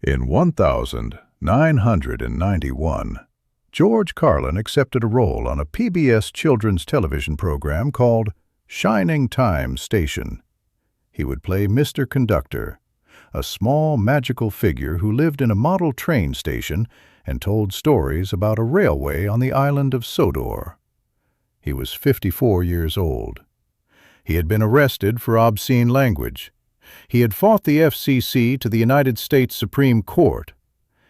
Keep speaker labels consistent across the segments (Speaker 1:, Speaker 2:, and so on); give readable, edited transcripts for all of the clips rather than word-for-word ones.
Speaker 1: In 1991, George Carlin accepted a role on a PBS children's television program called Shining Time Station. He would play Mr. Conductor, a small magical figure who lived in a model train station and told stories about a railway on the island of Sodor. He was 54 years old. He had been arrested for obscene language. He had fought the FCC to the United States Supreme Court.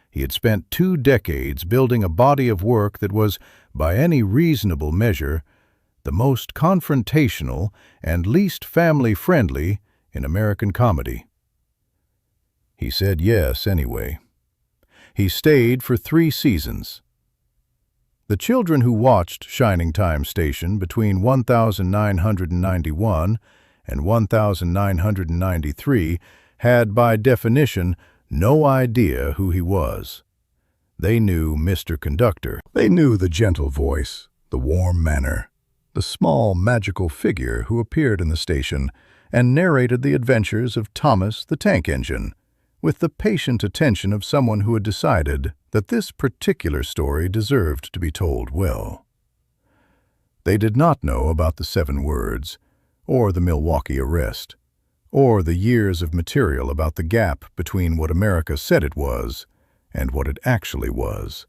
Speaker 1: He had spent 2 decades building a body of work that was, by any reasonable measure, the most confrontational and least family-friendly in American comedy. He said yes anyway. He stayed for 3 seasons. The children who watched Shining Time Station between 1991 and 1993 had, by definition, no idea who he was. They knew Mr. Conductor. They knew the gentle voice, the warm manner, the small magical figure who appeared in the station and narrated the adventures of Thomas the Tank Engine, with the patient attention of someone who had decided that this particular story deserved to be told well. They did not know about the 7 words, or the Milwaukee arrest, or the years of material about the gap between what America said it was and what it actually was.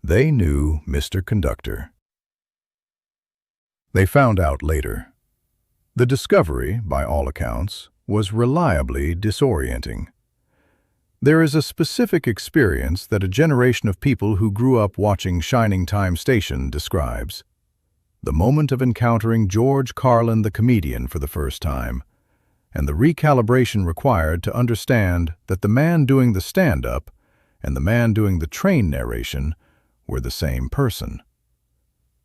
Speaker 1: They knew Mr. Conductor. They found out later. The discovery, by all accounts, was reliably disorienting. There is a specific experience that a generation of people who grew up watching Shining Time Station describes. The moment of encountering George Carlin the comedian for the first time, and the recalibration required to understand that the man doing the stand-up and the man doing the train narration were the same person.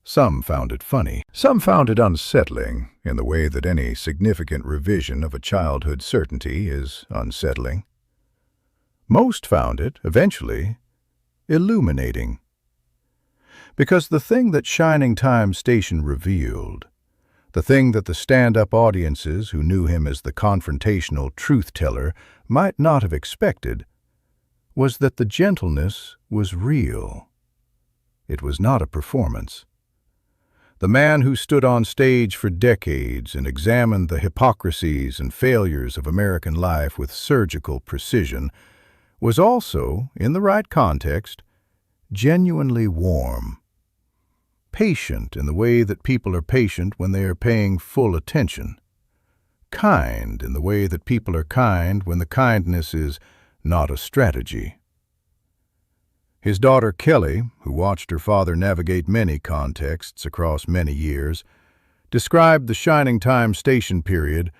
Speaker 1: Some found it funny. Some found it unsettling, in the way that any significant revision of a childhood certainty is unsettling. Most found it, eventually, illuminating. Because the thing that Shining Time Station revealed, the thing that the stand-up audiences who knew him as the confrontational truth-teller might not have expected, was that the gentleness was real. It was not a performance. The man who stood on stage for decades and examined the hypocrisies and failures of American life with surgical precision was also, in the right context, genuinely warm. Patient in the way that people are patient when they are paying full attention. Kind in the way that people are kind when the kindness is not a strategy. His daughter Kelly, who watched her father navigate many contexts across many years, described the Shining Time Station period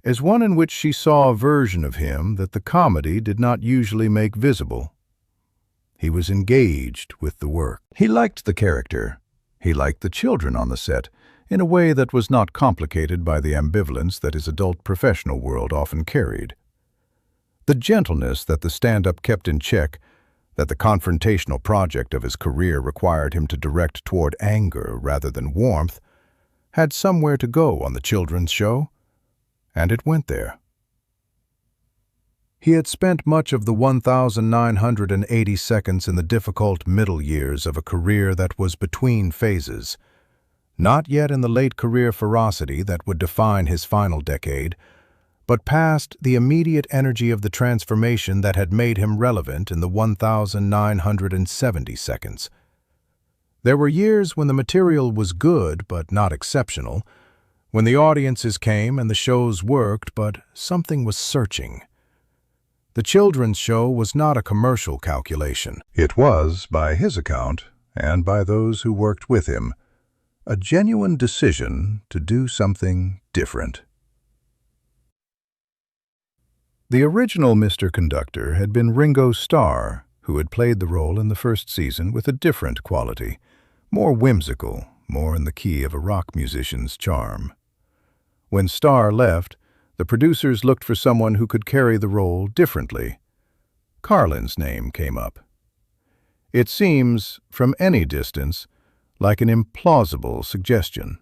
Speaker 1: as one in which she saw a version of him that the comedy did not usually make visible. He was engaged with the work. He liked the character. He liked the children on the set in a way that was not complicated by the ambivalence that his adult professional world often carried. The gentleness that the stand-up kept in check, that the confrontational project of his career required him to direct toward anger rather than warmth, had somewhere to go on the children's show, and it went there. He had spent much of the 1,980 seconds in the difficult middle years of a career that was between phases, not yet in the late career ferocity that would define his final decade, but past the immediate energy of the transformation that had made him relevant in the 1,970 seconds. There were years when the material was good but not exceptional, when the audiences came and the shows worked, but something was searching. The children's show was not a commercial calculation. It was, by his account, and by those who worked with him, a genuine decision to do something different. The original Mr. Conductor had been Ringo Starr, who had played the role in the first season with a different quality, more whimsical, more in the key of a rock musician's charm. When Starr left, the producers looked for someone who could carry the role differently. Carlin's name came up. It seems, from any distance, like an implausible suggestion.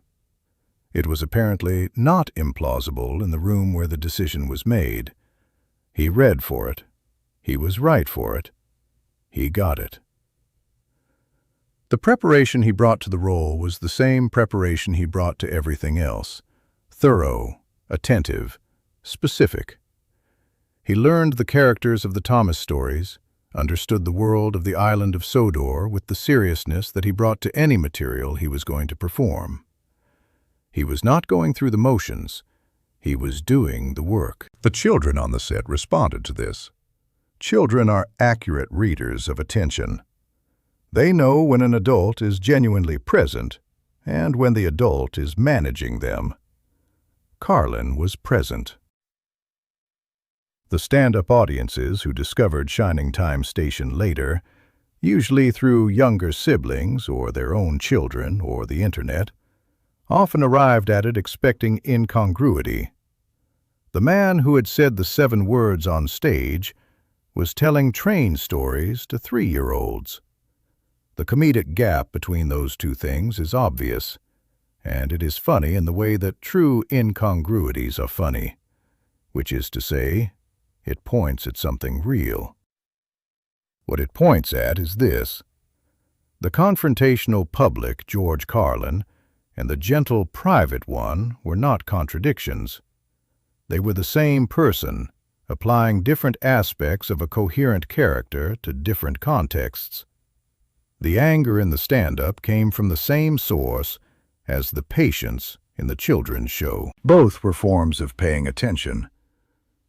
Speaker 1: It was apparently not implausible in the room where the decision was made. He read for it. He was right for it. He got it. The preparation he brought to the role was the same preparation he brought to everything else: thorough, attentive, specific. He learned the characters of the Thomas stories, understood the world of the island of Sodor with the seriousness that he brought to any material he was going to perform. He was not going through the motions. He was doing the work. The children on the set responded to this. Children are accurate readers of attention. They know when an adult is genuinely present and when the adult is managing them. Carlin was present. The stand-up audiences who discovered Shining Time Station later, usually through younger siblings or their own children or the internet, often arrived at it expecting incongruity. The man who had said the 7 words on stage was telling train stories to 3-year-olds. The comedic gap between those two things is obvious, and it is funny in the way that true incongruities are funny, which is to say, it points at something real. What it points at is this: the confrontational public George Carlin and the gentle private one were not contradictions. They were the same person, applying different aspects of a coherent character to different contexts. The anger in the stand-up came from the same source as the patience in the children's show. Both were forms of paying attention.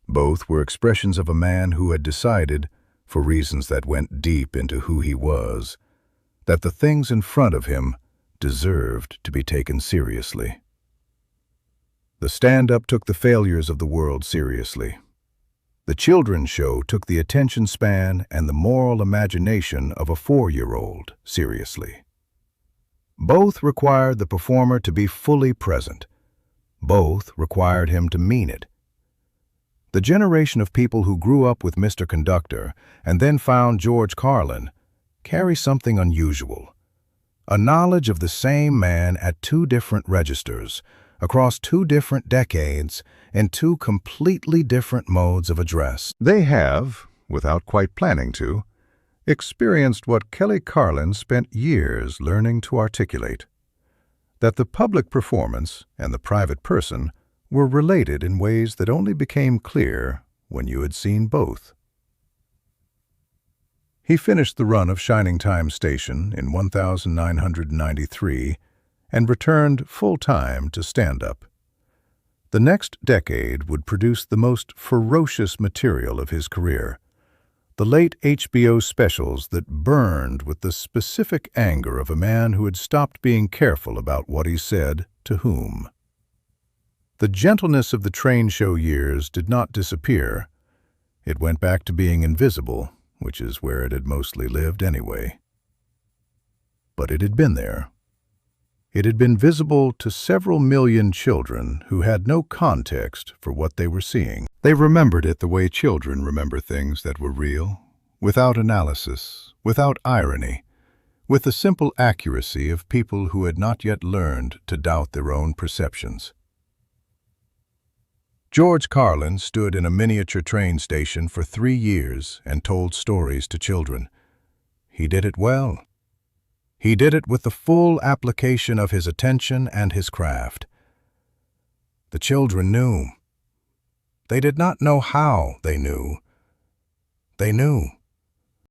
Speaker 1: Both were expressions of a man who had decided, for reasons that went deep into who he was, that the things in front of him deserved to be taken seriously. The stand-up took the failures of the world seriously. The children's show took the attention span and the moral imagination of a 4-year-old seriously. Both required the performer to be fully present. Both required him to mean it. The generation of people who grew up with Mr. Conductor and then found George Carlin carry something unusual: a knowledge of the same man at 2 different registers, across 2 different decades, in 2 completely different modes of address. They have, without quite planning to, experienced what Kelly Carlin spent years learning to articulate: that the public performance and the private person were related in ways that only became clear when you had seen both. He finished the run of Shining Time Station in 1993 and returned full-time to stand-up. The next decade would produce the most ferocious material of his career, the late HBO specials that burned with the specific anger of a man who had stopped being careful about what he said to whom. The gentleness of the train show years did not disappear. It went back to being invisible, which is where it had mostly lived anyway. But it had been there. It had been visible to several million children who had no context for what they were seeing. They remembered it the way children remember things that were real, without analysis, without irony, with the simple accuracy of people who had not yet learned to doubt their own perceptions. George Carlin stood in a miniature train station for 3 years and told stories to children. He did it well. He did it with the full application of his attention and his craft. The children knew. They did not know how they knew. They knew.